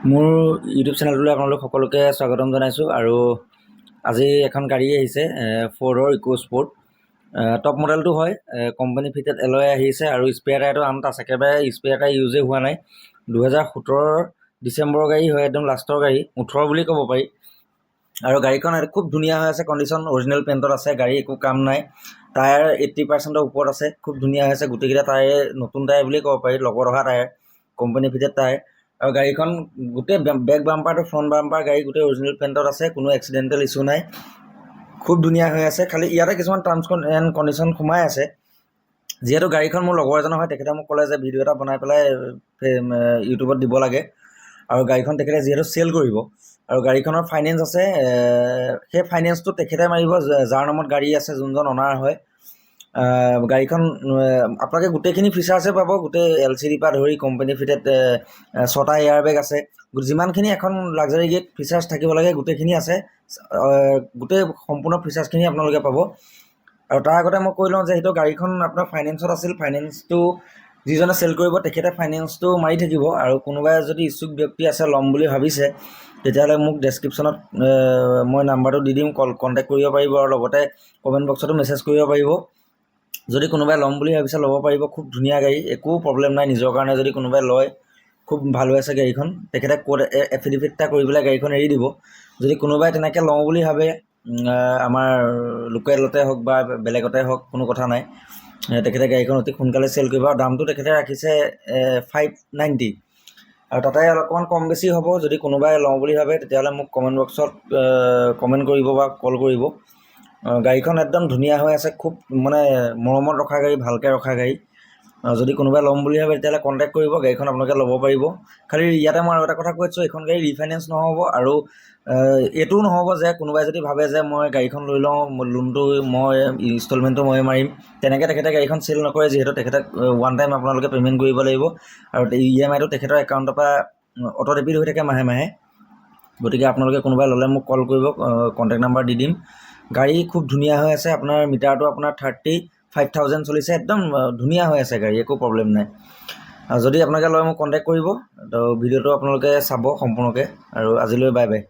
মোৰ ইউটিউব চেনেলটোলৈ আপোনালোক সকলোকে স্বাগতম জনাইছোঁ। আৰু আজি এখন গাড়ী আহিছে ফ'ৰ্ডৰ ইকো স্পৰ্ট। টপ মডেলটো হয়, কোম্পানী ফিটেড এলয় আহিছে আৰু স্পেয়াৰ টায়াৰটো আনটা আছে, একেবাৰে স্পেয়াৰ টায়াৰ ইউজেই হোৱা নাই। 2017 ডিচেম্বৰৰ গাড়ী হয়, একদম লাষ্টৰ গাড়ী, 18 বুলি ক'ব পাৰি। আৰু গাড়ীখন খুব ধুনীয়া হৈ আছে, কণ্ডিশ্যন অৰিজিনেল পেইণ্টত আছে, গাড়ী একো কাম নাই। টায়াৰ 80%ৰ ওপৰত আছে, খুব ধুনীয়া হৈছে। গোটেইকেইটা টায়াৰে নতুন টায়াৰ বুলিয়ে ক'ব পাৰি, লগত অহা টায়াৰ, কোম্পানী ফিটেড টায়াৰ। আৰু গাড়ীখন গোটেই বেক বাম্পাৰটো ফ্ৰণ্ট বাম্পাৰ গাড়ী গোটেই অৰিজিনেল পেইণ্টত আছে, কোনো এক্সিডেণ্টেল ইছ্যু নাই, খুব ধুনীয়া হৈ আছে। খালি ইয়াতে কিছুমান টাৰ্মছ এণ্ড কণ্ডিশ্যন সোমাই আছে। যিহেতু গাড়ীখন মোৰ লগৰ এজনৰ হয়, তেখেতে মোক ক'লে যে ভিডিঅ' এটা বনাই পেলাই ইউটিউবত দিব লাগে। আৰু গাড়ীখন তেখেতে যিহেতু চেল কৰিব, আৰু গাড়ীখনৰ ফাইনেন্স আছে, সেই ফাইনেন্সটো তেখেতে মাৰিব যাৰ নামত গাড়ী আছে, যোনজন অনাৰ হয়। গাড়ীখন আপোনালোকে গোটেইখিনি ফিচাৰ্ছে পাব, গোটেই LCD পৰা ধৰি কোম্পানী ফিটেড 6টা এয়াৰ বেগ আছে, যিমানখিনি এখন লাক্সাৰী গেট ফিচাৰ্ছ থাকিব লাগে গোটেইখিনি আছে। গোটেই সম্পূৰ্ণ ফিচাৰ্ছখিনি আপোনালোকে পাব। আৰু তাৰ আগতে মই কৈ লওঁ যে সেইটো গাড়ীখন আপোনাৰ ফাইনেন্সত আছিল, ফাইনেন্সটো যিজনে চেল কৰিব তেখেতে ফাইনেন্সটো মাৰি থাকিব। আৰু কোনোবাই যদি ইচ্ছুক ব্যক্তি আছে, ল'ম বুলি ভাবিছে, তেতিয়াহ'লে মোক ডেছক্ৰিপশ্যনত মই নাম্বাৰটো দি দিম, কণ্টেক্ট কৰিব পাৰিব। আৰু লগতে কমেণ্ট বক্সতো মেছেজ কৰিব পাৰিব। যদি কোনোবাই ল'ম বুলি ভাবিছে ল'ব পাৰিব, খুব ধুনীয়া গাড়ী, একো প্ৰব্লেম নাই। নিজৰ কাৰণে যদি কোনোবাই লয়, খুব ভাল হৈ আছে গাড়ীখন। তেখেতে ক'ত এফিডেভিট এটা কৰি পেলাই গাড়ীখন এৰি দিব। যদি কোনোবাই তেনেকৈ লওঁ বুলি ভাবে, আমাৰ লোকেলতে হওক বা বেলেগতে হওক, কোনো কথা নাই, তেখেতে গাড়ীখন অতি সোনকালে চেল কৰিব। আৰু দামটো তেখেতে ৰাখিছে 590, আৰু তাতে অকণমান কম বেছি হ'ব। যদি কোনোবাই লওঁ বুলি ভাবে তেতিয়াহ'লে মোক কমেণ্ট বক্সত কমেণ্ট কৰিব বা কল কৰিব। গাড়ীখন একদম ধুনীয়া হৈ আছে, খুব মানে মৰমত ৰখা গাড়ী, ভালকৈ ৰখা গাড়ী। যদি কোনোবাই ল'ম বুলি ভাবে তেতিয়াহ'লে কণ্টেক্ট কৰিব, গাড়ীখন আপোনালোকে ল'ব পাৰিব। খালি ইয়াতে মই আৰু এটা কথা কৈ আছোঁ, এইখন গাড়ী ৰিফাইনেন্স নহ'ব। আৰু এইটোও নহ'ব যে কোনোবাই যদি ভাবে যে মই গাড়ীখন লৈ লওঁ, লোনটো মই ইনষ্টলমেণ্টটো মই মাৰিম, তেনেকৈ তেখেতে গাড়ীখন চেল নকৰে। যিহেতু তেখেতে ওৱান টাইম আপোনালোকে পে'মেণ্ট কৰিব লাগিব, আৰু EMIটো তেখেতৰ একাউণ্টৰ পৰা অটো ডেবিট হৈ থাকে মাহে মাহে। গতিকে আপোনালোকে কোনোবাই ল'লে মোক কল কৰিব, কণ্টেক্ট নাম্বাৰ দি দিম। গাড়ী খুব ধুনীয়া হৈ আছে, আপোনাৰ মিটাৰটো আপোনাৰ 35,000 চলিছে, একদম ধুনীয়া হৈ আছে গাড়ী, একো প্ৰব্লেম নাই। যদি আপোনালোকে লয় মোক কণ্টেক্ট কৰিব। তো ভিডিঅ'টো আপোনালোকে চাব সম্পূৰ্ণকৈ। আৰু আজিলৈ বাই বাই।